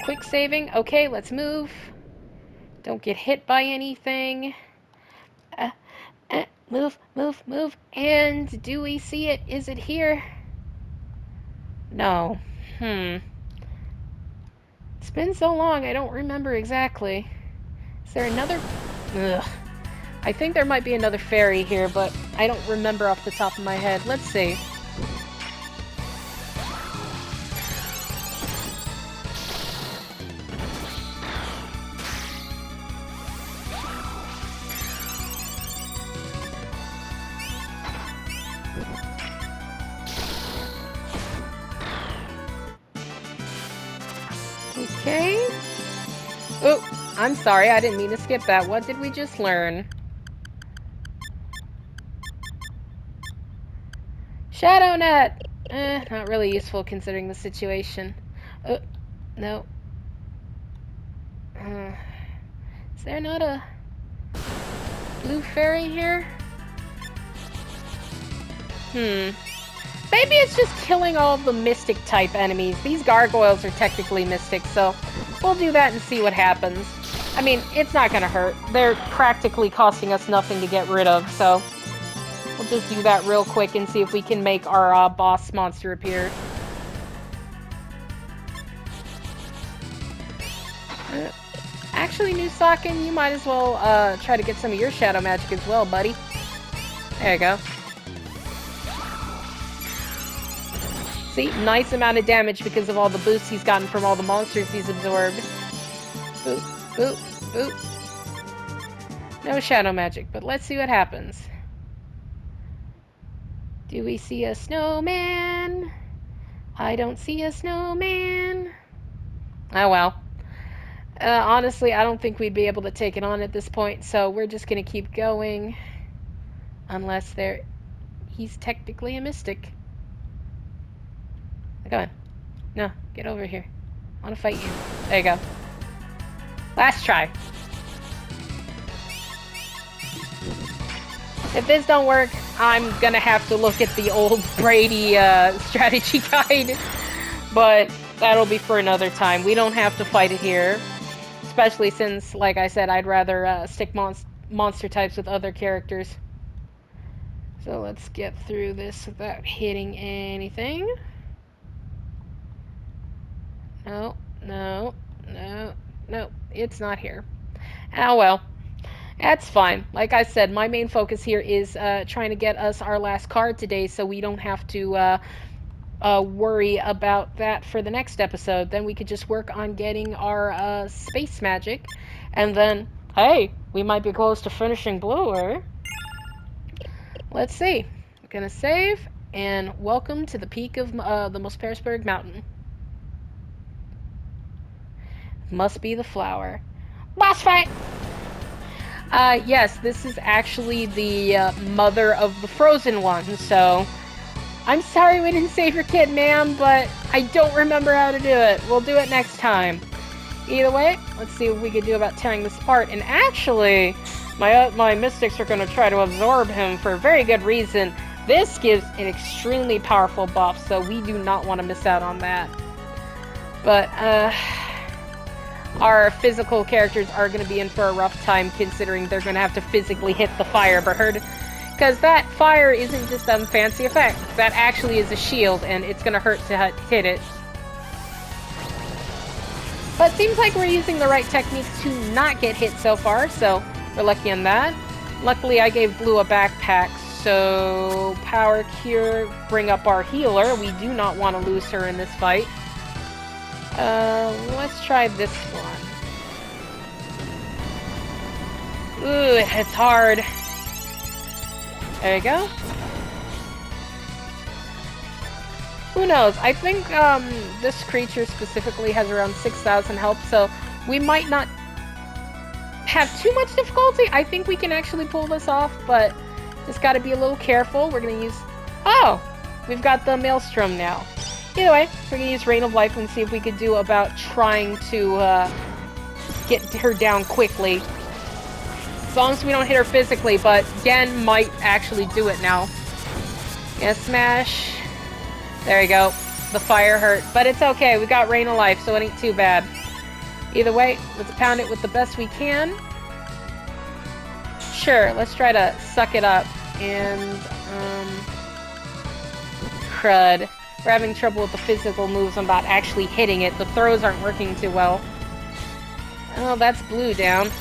quick saving. Okay, let's move. Don't get hit by anything. Move, move, move. And do we see it? Is it here? No. It's been so long, I don't remember exactly. Is there another... Ugh. I think there might be another fairy here, but I don't remember off the top of my head. Let's see. Okay. Oh, I'm sorry, I didn't mean to skip that. What did we just learn? Shadow Net! Not really useful considering the situation. No. Is there not a blue fairy here? Maybe it's just killing all of the mystic type enemies. These gargoyles are technically mystic, so we'll do that and see what happens. I mean, it's not gonna hurt. They're practically costing us nothing to get rid of, so we'll just do that real quick and see if we can make our boss monster appear. Actually, New Socken, you might as well try to get some of your shadow magic as well, buddy. There you go. See, nice amount of damage because of all the boosts he's gotten from all the monsters he's absorbed. Boop, boop, boop. No shadow magic, but let's see what happens. Do we see a snowman? I don't see a snowman. Oh well. Honestly, I don't think we'd be able to take it on at this point, so we're just gonna keep going. Unless he's technically a mystic. Come on. No, get over here. I want to fight you. There you go. Last try. If this don't work, I'm gonna have to look at the old Brady strategy guide. But that'll be for another time. We don't have to fight it here. Especially since, like I said, I'd rather stick monster types with other characters. So let's get through this without hitting anything. No, no, no, no, it's not here. Oh well, that's fine. Like I said, my main focus here is trying to get us our last card today so we don't have to worry about that for the next episode. Then we could just work on getting our space magic, and then, hey, we might be close to finishing blue, eh? Let's see. I'm gonna save, and welcome to the peak of the Mospersberg Mountain. Must be the flower. Boss fight! Yes, this is actually the mother of the frozen one, so I'm sorry we didn't save your kid, ma'am, but I don't remember how to do it. We'll do it next time. Either way, let's see what we can do about tearing this apart. And actually, my mystics are going to try to absorb him for a very good reason. This gives an extremely powerful buff, so we do not want to miss out on that. But, our physical characters are going to be in for a rough time, considering they're going to have to physically hit the Firebird. Because that fire isn't just some fancy effect. That actually is a shield, and it's going to hurt to hit it. But it seems like we're using the right techniques to not get hit so far, so we're lucky on that. Luckily, I gave Blue a backpack, so Power Cure, bring up our healer. We do not want to lose her in this fight. Let's try this one. Ooh, it's hard. There you go. Who knows? I think this creature specifically has around 6,000 health, so we might not have too much difficulty. I think we can actually pull this off, but just gotta be a little careful. We're gonna use... Oh! We've got the Maelstrom now. Either way, we're gonna use Rain of Life and see if we could do about trying to get her down quickly. As long as we don't hit her physically, but Gen might actually do it now. Yeah, smash. There you go. The fire hurt, but it's okay. We got Rain of Life, so it ain't too bad. Either way, let's pound it with the best we can. Sure, let's try to suck it up. And, crud. We're having trouble with the physical moves. I'm not actually hitting it. The throws aren't working too well. Oh, that's Blue down.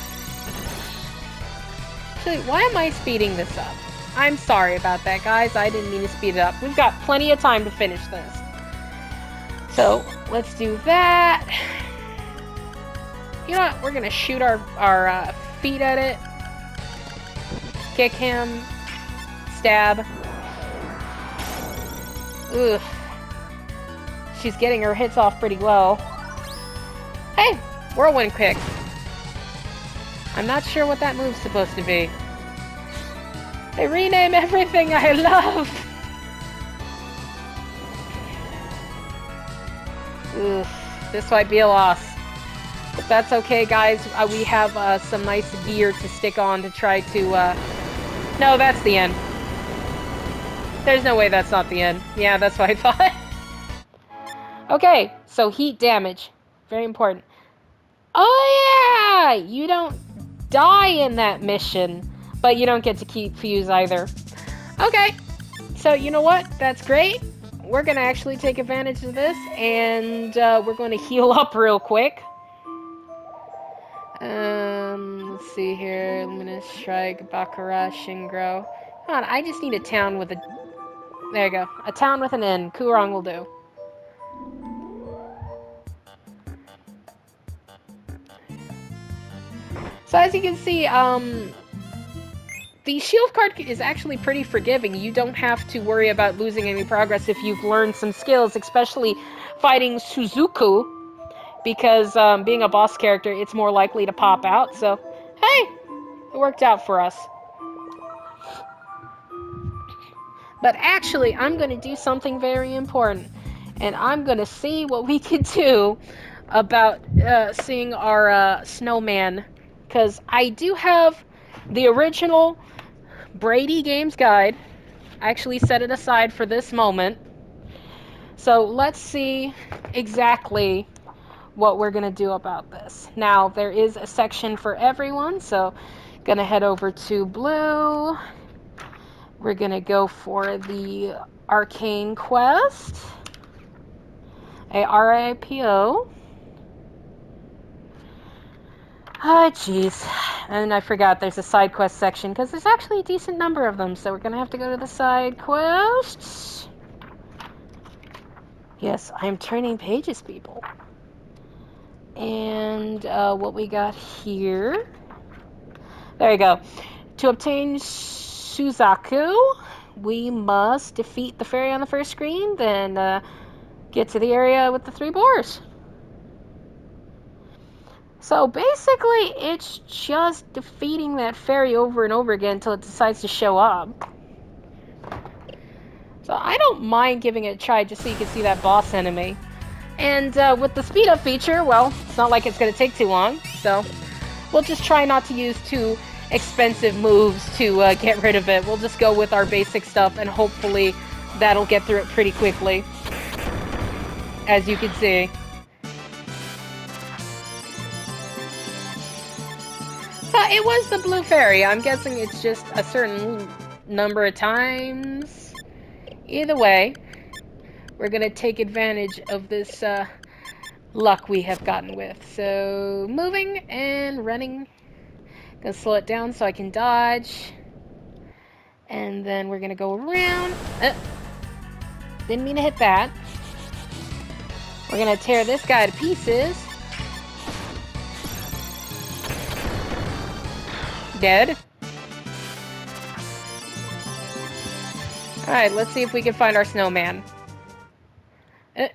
Actually, why am I speeding this up? I'm sorry about that, guys. I didn't mean to speed it up. We've got plenty of time to finish this. So, let's do that. You know what? We're going to shoot our feet at it. Kick him. Stab. Ugh. She's getting her hits off pretty well. Hey! Whirlwind kick. I'm not sure what that move's supposed to be. They rename everything I love! Oof. This might be a loss. But that's okay, guys. We have some nice gear to stick on to try to... No, that's the end. There's no way that's not the end. Yeah, that's what I thought. Okay, so heat damage. Very important. Oh, yeah! You don't die in that mission, but you don't get to keep fuse either. Okay, so you know what? That's great. We're going to actually take advantage of this, and we're going to heal up real quick. Let's see here. Luminous Strike, Baccarat, Shingro. Come on, I just need a town with a... There you go. A town with an N. Kurong will do. So as you can see, the shield card is actually pretty forgiving. You don't have to worry about losing any progress if you've learned some skills, especially fighting Suzuku, because being a boss character, it's more likely to pop out. So, hey, it worked out for us. But actually, I'm going to do something very important, and I'm going to see what we can do about seeing our snowman, because I do have the original Brady Games Guide. I actually set it aside for this moment. So let's see exactly what we're going to do about this. Now, there is a section for everyone, so going to head over to blue. We're going to go for the Arcane Quest. A RIPO. Oh, jeez. And I forgot there's a side quest section, because there's actually a decent number of them, so we're going to have to go to the side quests. Yes, I'm turning pages, people. And what we got here... There you go. To obtain Suzaku, we must defeat the fairy on the first screen, then get to the area with the 3 boars. So basically, it's just defeating that fairy over and over again until it decides to show up. So I don't mind giving it a try just so you can see that boss enemy. And with the speed up feature, well, it's not like it's going to take too long. So we'll just try not to use too expensive moves to get rid of it. We'll just go with our basic stuff, and hopefully that'll get through it pretty quickly. As you can see. So it was the blue fairy. I'm guessing it's just a certain number of times. Either way, we're going to take advantage of this luck we have gotten with. So, moving and running. Gonna slow it down so I can dodge. And then we're gonna go around. Didn't mean to hit that. We're gonna tear this guy to pieces. Dead. Alright, let's see if we can find our snowman.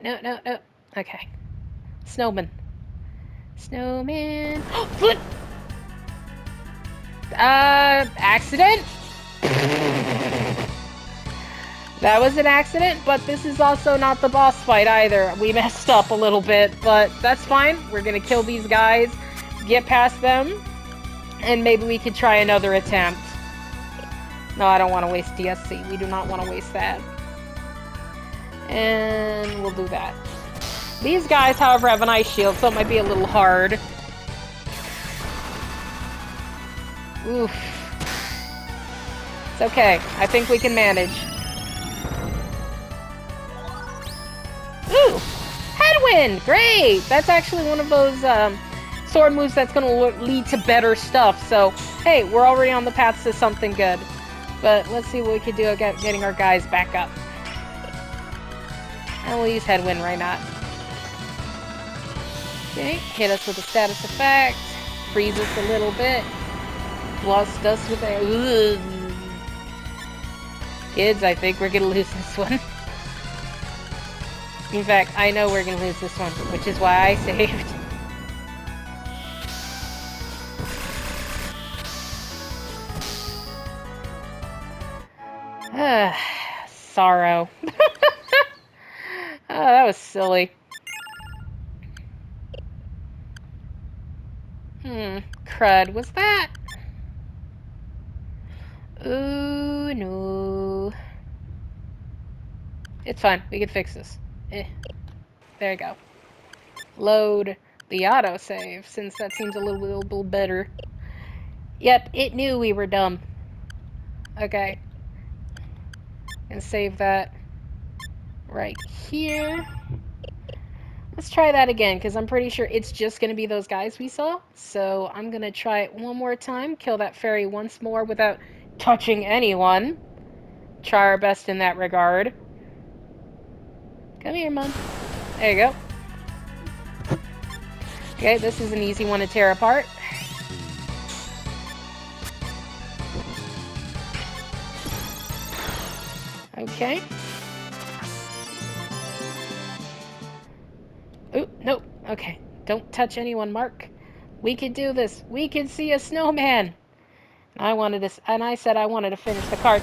No. Okay. Snowman. Snowman. Foot! Accident? That was an accident, but this is also not the boss fight either. We messed up a little bit, but that's fine. We're gonna kill these guys, get past them, and maybe we could try another attempt. No, I don't want to waste DSC. We do not want to waste that. And we'll do that. These guys, however, have an ice shield, so it might be a little hard. Oof. It's okay. I think we can manage. Ooh! Headwind! Great! That's actually one of those sword moves that's going to lead to better stuff. So, hey, we're already on the path to something good. But let's see what we can do about getting our guys back up. And we'll use Headwind, right not? Okay, hit us with a status effect. Freeze us a little bit. Blast us with a... Ugh. Kids, I think we're gonna lose this one. In fact, I know we're gonna lose this one, which is why I saved. Sorrow. Oh, that was silly. Crud, was that? Ooh, no. It's fine. We can fix this. There you go. Load the autosave, since that seems a little better. Yep, it knew we were dumb. Okay. And save that right here. Let's try that again, because I'm pretty sure it's just going to be those guys we saw. So I'm going to try it one more time, kill that fairy once more without touching anyone. Try our best in that regard. Come here, Mom. There you go. Okay, this is an easy one to tear apart. Okay. Ooh, nope. Okay. Don't touch anyone, Mark. We could do this. We can see a snowman. And I said I wanted to finish the card.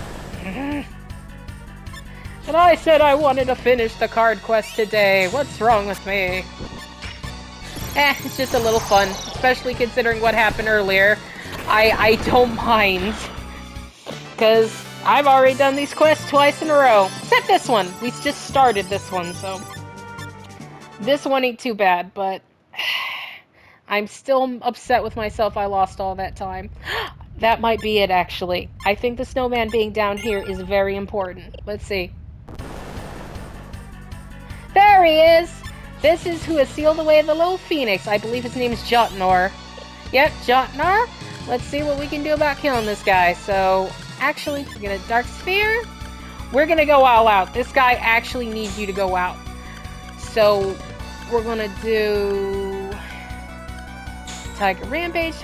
And I said I wanted to finish the card quest today. What's wrong with me? It's just a little fun, especially considering what happened earlier. I don't mind, because I've already done these quests twice in a row. Except this one. We just started this one, so this one ain't too bad, but I'm still upset with myself I lost all that time. That might be it, actually. I think the snowman being down here is very important. Let's see. There he is! This is who has sealed away the little phoenix. I believe his name is Jotnar. Yep, Jotnar. Let's see what we can do about killing this guy. So, actually, we're gonna Dark Sphere. We're gonna go all out. This guy actually needs you to go out. So, we're gonna do Tiger Rampage,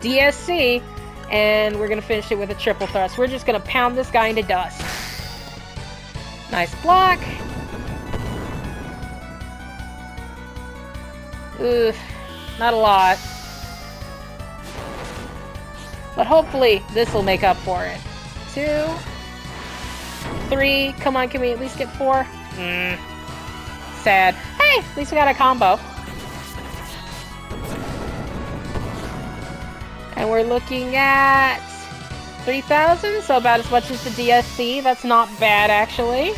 DSC, and we're gonna finish it with a triple thrust. We're just gonna pound this guy into dust. Nice block. Ugh, not a lot. But hopefully this will make up for it. 2, 3, come on, can we at least get 4? Sad. Hey, at least we got a combo. And we're looking at 3,000, so about as much as the DSC. That's not bad, actually.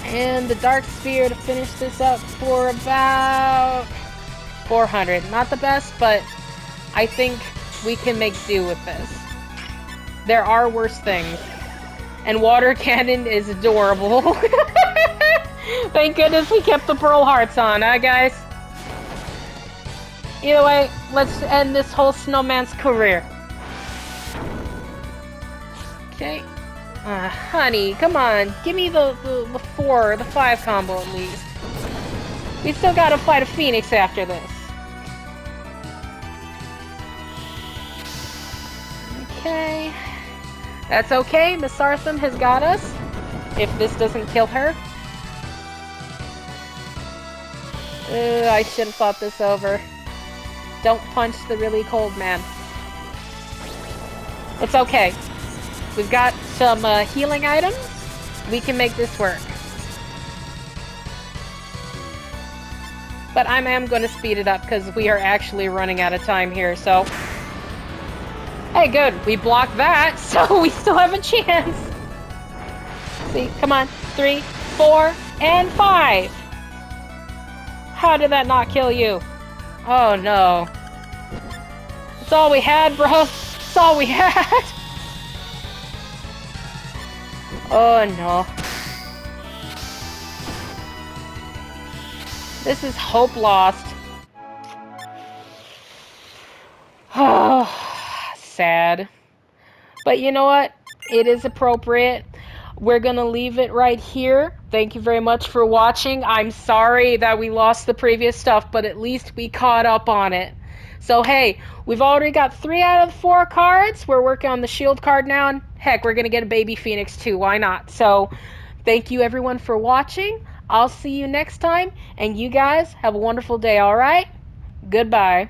And the Dark Sphere to finish this up for about 400. Not the best, but I think we can make do with this. There are worse things. And Water Cannon is adorable. Thank goodness we kept the Pearl Hearts on, huh, guys? Either way, let's end this whole snowman's career. Okay. Honey, come on. Give me the 4 or the 5 combo at least. We still gotta fight a phoenix after this. Okay. That's okay. Miss Sartham has got us. If this doesn't kill her. I should have thought this over. Don't punch the really cold man. It's okay. We've got some healing items. We can make this work. But I am going to speed it up because we are actually running out of time here, so... Hey, good. We blocked that, so we still have a chance. See, come on. 3, 4, and 5. How did that not kill you? Oh, no. That's all we had, bro. That's all we had. Oh, no. This is hope lost. Oh, sad. But you know what? It is appropriate. We're gonna leave it right here. Thank you very much for watching. I'm sorry that we lost the previous stuff, but at least we caught up on it. So hey, we've already got 3 out of the 4 cards. We're working on the shield card now, and heck, we're gonna get a baby phoenix too. Why not? So thank you everyone for watching. I'll see you next time, and you guys have a wonderful day, alright? Goodbye.